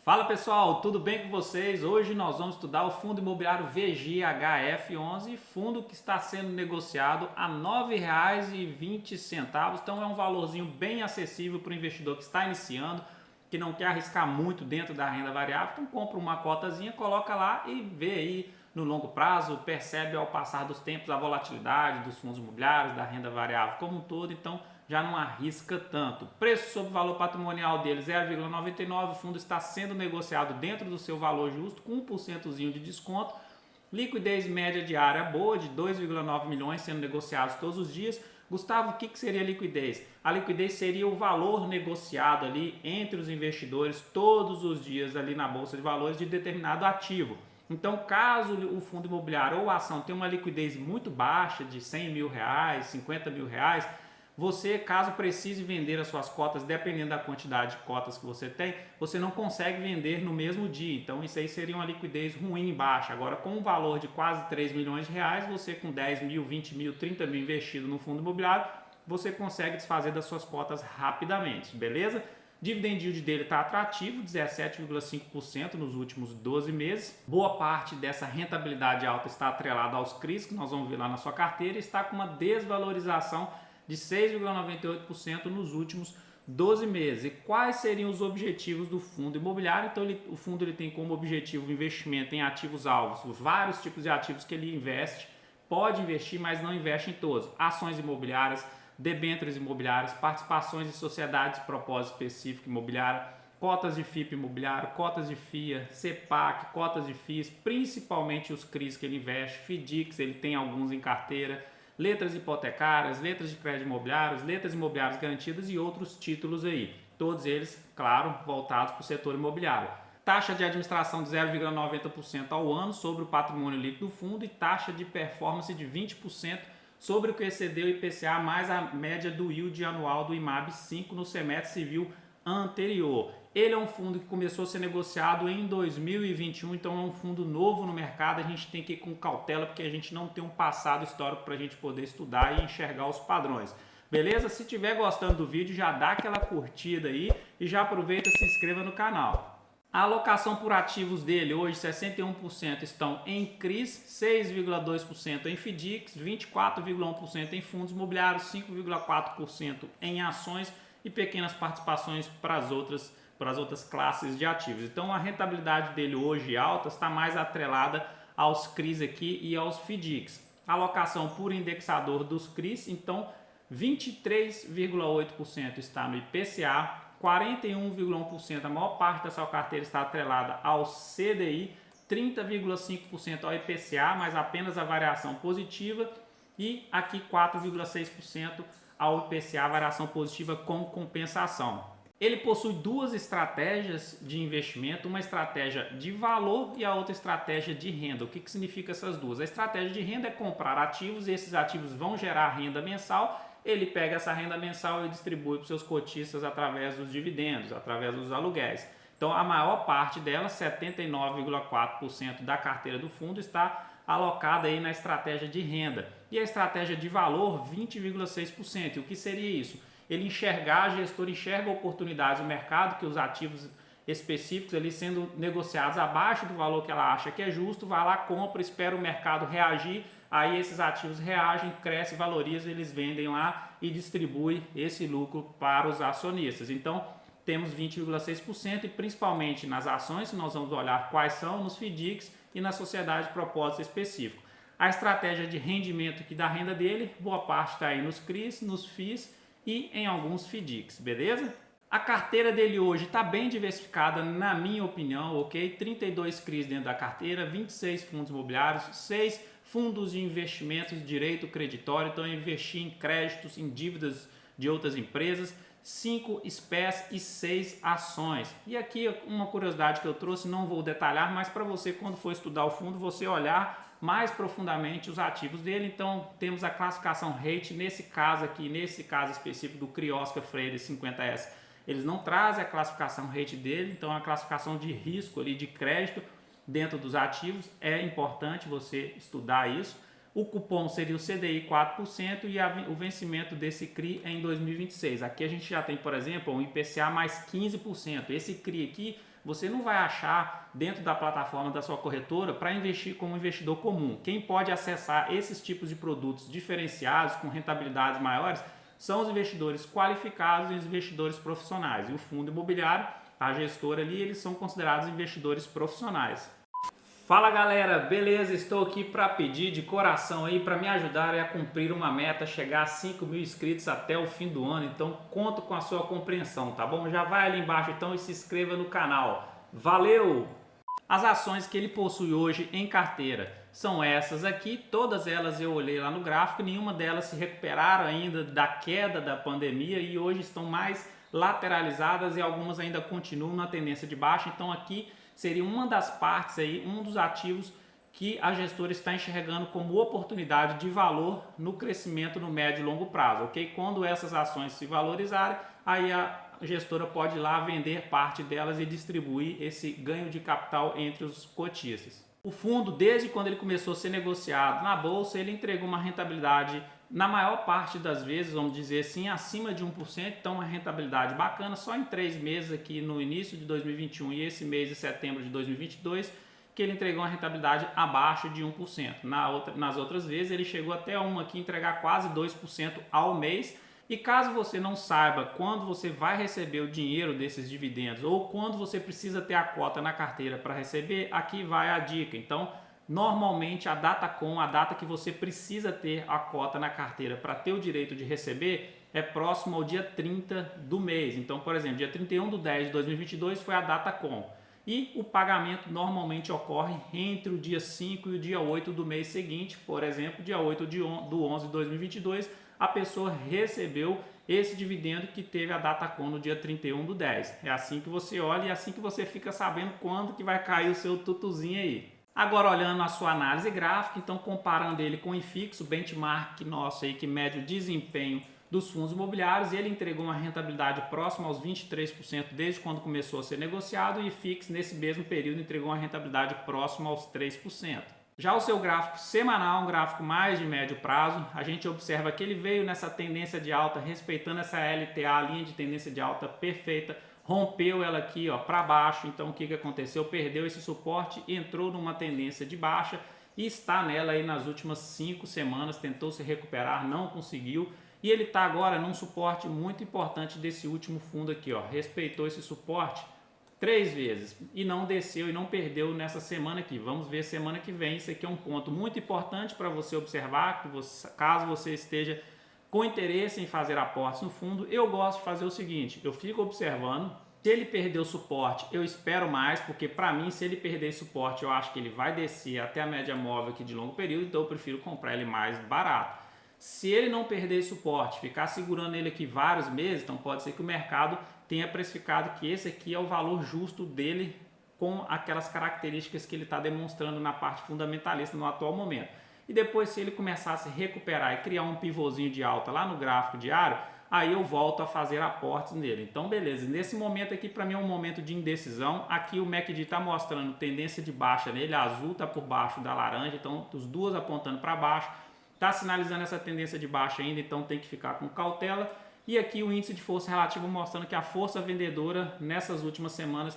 Fala pessoal, tudo bem com vocês? Hoje nós vamos estudar o fundo imobiliário VGHF11, fundo que está sendo negociado a R$ 9,20. Então é um valorzinho bem acessível para o investidor que está iniciando, que não quer arriscar muito dentro da renda variável. Então compra uma cotazinha, coloca lá e vê aí no longo prazo, percebe ao passar dos tempos a volatilidade dos fundos imobiliários, da renda variável como um todo, então já não arrisca tanto. Preço sobre valor patrimonial dele 0,99, o fundo está sendo negociado dentro do seu valor justo com 1% de desconto. Liquidez média diária boa de 2,9 milhões sendo negociados todos os dias. Gustavo, o que seria liquidez? A liquidez seria o valor negociado ali entre os investidores todos os dias ali na Bolsa de Valores de determinado ativo. Então, caso o fundo imobiliário ou a ação tenha uma liquidez muito baixa de R$100 mil, R$50 mil, você, caso precise vender as suas cotas, dependendo da quantidade de cotas que você tem, você não consegue vender no mesmo dia. Então, isso aí seria uma liquidez ruim baixa. Agora, com um valor de quase R$3 milhões, você com 10 mil, 20 mil, 30 mil investido no fundo imobiliário, você consegue desfazer das suas cotas rapidamente, beleza? Dividend yield dele está atrativo, 17,5% nos últimos 12 meses. Boa parte dessa rentabilidade alta está atrelada aos CRIs, que nós vamos ver lá na sua carteira, e está com uma desvalorização de 6,98% nos últimos 12 meses. E quais seriam os objetivos do fundo imobiliário? Então, o fundo tem como objetivo o investimento em ativos alvos, vários tipos de ativos que ele investe, pode investir, mas não investe em todos. Ações imobiliárias, debêntures imobiliárias, participações em sociedades de propósito específico imobiliário, cotas de FIP imobiliário, cotas de FIA, CEPAC, cotas de FIIs, principalmente os CRIs que ele investe, FIDICs, ele tem alguns em carteira, letras hipotecárias, letras de crédito imobiliários, letras imobiliárias garantidas e outros títulos aí. Todos eles, claro, voltados para o setor imobiliário. Taxa de administração de 0,90% ao ano sobre o patrimônio líquido do fundo e taxa de performance de 20% sobre o que excedeu o IPCA mais a média do yield anual do IMAB 5 no semestre civil anterior. Ele é um fundo que começou a ser negociado em 2021, então é um fundo novo no mercado, a gente tem que ir com cautela porque a gente não tem um passado histórico para a gente poder estudar e enxergar os padrões. Beleza? Se estiver gostando do vídeo, já dá aquela curtida aí e já aproveita e se inscreva no canal. A alocação por ativos dele hoje 61% estão em CRIs, 6,2% em FDICs, 24,1% em fundos imobiliários, 5,4% em ações e pequenas participações para as outras classes de ativos. Então a rentabilidade dele hoje alta está mais atrelada aos CRIs aqui e aos FDICs. A alocação por indexador dos CRIs, então 23,8% está no IPCA, 41,1%, a maior parte da sua carteira está atrelada ao CDI, 30,5% ao IPCA, mas apenas a variação positiva, e aqui 4,6% ao IPCA, variação positiva com compensação. Ele possui duas estratégias de investimento, uma estratégia de valor e a outra estratégia de renda. O que significa essas duas? A estratégia de renda é comprar ativos, e esses ativos vão gerar renda mensal. Ele pega essa renda mensal e distribui para os seus cotistas através dos dividendos, através dos aluguéis. Então, a maior parte dela, 79,4% da carteira do fundo, está alocada aí na estratégia de renda. E a estratégia de valor, 20,6%. E o que seria isso? Ele gestor enxerga oportunidades no mercado, que os ativos específicos ali sendo negociados abaixo do valor que ela acha que é justo, vai lá, compra, espera o mercado reagir, aí esses ativos reagem, crescem, valorizam, eles vendem lá e distribuem esse lucro para os acionistas. Então temos 20,6% e principalmente nas ações, que nós vamos olhar quais são, nos FDICs e na sociedade de propósito específico. A estratégia de rendimento aqui da renda dele, boa parte está aí nos CRIs, nos FIIs e em alguns FDICs, beleza? A carteira dele hoje está bem diversificada, na minha opinião, ok? 32 CRIs dentro da carteira, 26 fundos imobiliários, 6 fundos de investimentos de direito creditório, então eu investi em créditos, em dívidas de outras empresas, 5 SPEs e 6 ações. E aqui uma curiosidade que eu trouxe, não vou detalhar, mas para você, quando for estudar o fundo, você olhar mais profundamente os ativos dele. Então temos a classificação rate, nesse caso específico do CRI Oscar Freire 50S, eles não trazem a classificação rate dele, então a classificação de risco ali, de crédito dentro dos ativos, é importante você estudar isso. O cupom seria o CDI 4% e o vencimento desse CRI é em 2026. Aqui a gente já tem, por exemplo, um IPCA mais 15%. Esse CRI aqui você não vai achar dentro da plataforma da sua corretora para investir como investidor comum. Quem pode acessar esses tipos de produtos diferenciados com rentabilidades maiores são os investidores qualificados e os investidores profissionais. E o fundo imobiliário, a gestora ali, eles são considerados investidores profissionais. Fala galera, beleza? Estou aqui para pedir de coração aí para me ajudar a cumprir uma meta, chegar a 5.000 inscritos até o fim do ano. Então conto com a sua compreensão, tá bom? Já vai ali embaixo então e se inscreva no canal. Valeu! As ações que ele possui hoje em carteira são essas aqui, todas elas eu olhei lá no gráfico, nenhuma delas se recuperaram ainda da queda da pandemia e hoje estão mais lateralizadas e algumas ainda continuam na tendência de baixa. Então aqui seria uma das partes aí, um dos ativos que a gestora está enxergando como oportunidade de valor no crescimento no médio e longo prazo, ok? Quando essas ações se valorizarem, aí a gestora pode ir lá vender parte delas e distribuir esse ganho de capital entre os cotistas. O fundo, desde quando ele começou a ser negociado na bolsa, ele entregou uma rentabilidade, na maior parte das vezes, vamos dizer assim, acima de 1%, então uma rentabilidade bacana. Só em 3 meses aqui no início de 2021 e esse mês de setembro de 2022, que ele entregou uma rentabilidade abaixo de 1%. Nas outras vezes ele chegou até aqui entregar quase 2% ao mês. E caso você não saiba quando você vai receber o dinheiro desses dividendos ou quando você precisa ter a cota na carteira para receber, aqui vai a dica. Então, normalmente a data que você precisa ter a cota na carteira para ter o direito de receber é próximo ao dia 30 do mês. Então, por exemplo, dia 31/10 de 2022 foi a data com. E o pagamento normalmente ocorre entre o dia 5 e o dia 8 do mês seguinte. Por exemplo, dia 8 do 11 de 2022, a pessoa recebeu esse dividendo que teve a data com no dia 31/10. É assim que você olha e é assim que você fica sabendo quando que vai cair o seu tutuzinho aí. Agora olhando a sua análise gráfica, então comparando ele com o IFIX, o benchmark nosso aí que mede o desempenho dos fundos imobiliários, ele entregou uma rentabilidade próxima aos 23% desde quando começou a ser negociado e o IFIX nesse mesmo período entregou uma rentabilidade próxima aos 3%. Já o seu gráfico semanal, um gráfico mais de médio prazo, a gente observa que ele veio nessa tendência de alta, respeitando essa LTA, a linha de tendência de alta perfeita, rompeu ela aqui para baixo. Então o que aconteceu? Perdeu esse suporte, entrou numa tendência de baixa e está nela aí nas últimas 5 semanas, tentou se recuperar, não conseguiu. E ele está agora num suporte muito importante desse último fundo aqui, respeitou esse suporte 3 vezes e não desceu e não perdeu nessa semana aqui. Vamos ver semana que vem. Isso aqui é um ponto muito importante para você observar, caso você esteja com interesse em fazer aportes no fundo. Eu gosto de fazer o seguinte, eu fico observando. Se ele perder o suporte, eu espero mais, porque para mim, se ele perder suporte, eu acho que ele vai descer até a média móvel aqui de longo período, então eu prefiro comprar ele mais barato. Se ele não perder suporte, ficar segurando ele aqui vários meses, então pode ser que o mercado tenha precificado que esse aqui é o valor justo dele com aquelas características que ele está demonstrando na parte fundamentalista no atual momento. E depois, se ele começar a se recuperar e criar um pivôzinho de alta lá no gráfico diário, aí eu volto a fazer aportes nele. Então beleza, nesse momento aqui para mim é um momento de indecisão. Aqui o MACD está mostrando tendência de baixa nele, a azul está por baixo da laranja, então os duas apontando para baixo. Está sinalizando essa tendência de baixa ainda, então tem que ficar com cautela. E aqui o índice de força relativa mostrando que a força vendedora nessas últimas semanas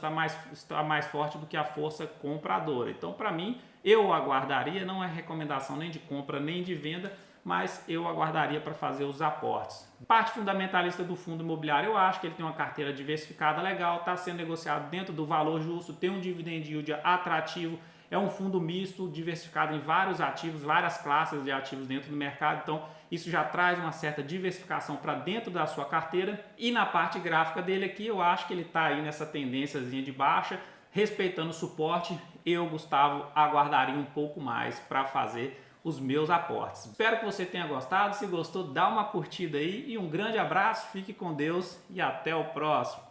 está mais forte do que a força compradora. Então, para mim, eu aguardaria, não é recomendação nem de compra nem de venda, mas eu aguardaria para fazer os aportes. Parte fundamentalista do fundo imobiliário, eu acho que ele tem uma carteira diversificada legal, está sendo negociado dentro do valor justo, tem um dividend yield atrativo. É um fundo misto, diversificado em vários ativos, várias classes de ativos dentro do mercado. Então, isso já traz uma certa diversificação para dentro da sua carteira. E na parte gráfica dele aqui, eu acho que ele está aí nessa tendênciazinha de baixa, respeitando o suporte. Eu, Gustavo, aguardaria um pouco mais para fazer os meus aportes. Espero que você tenha gostado. Se gostou, dá uma curtida aí e um grande abraço. Fique com Deus e até o próximo.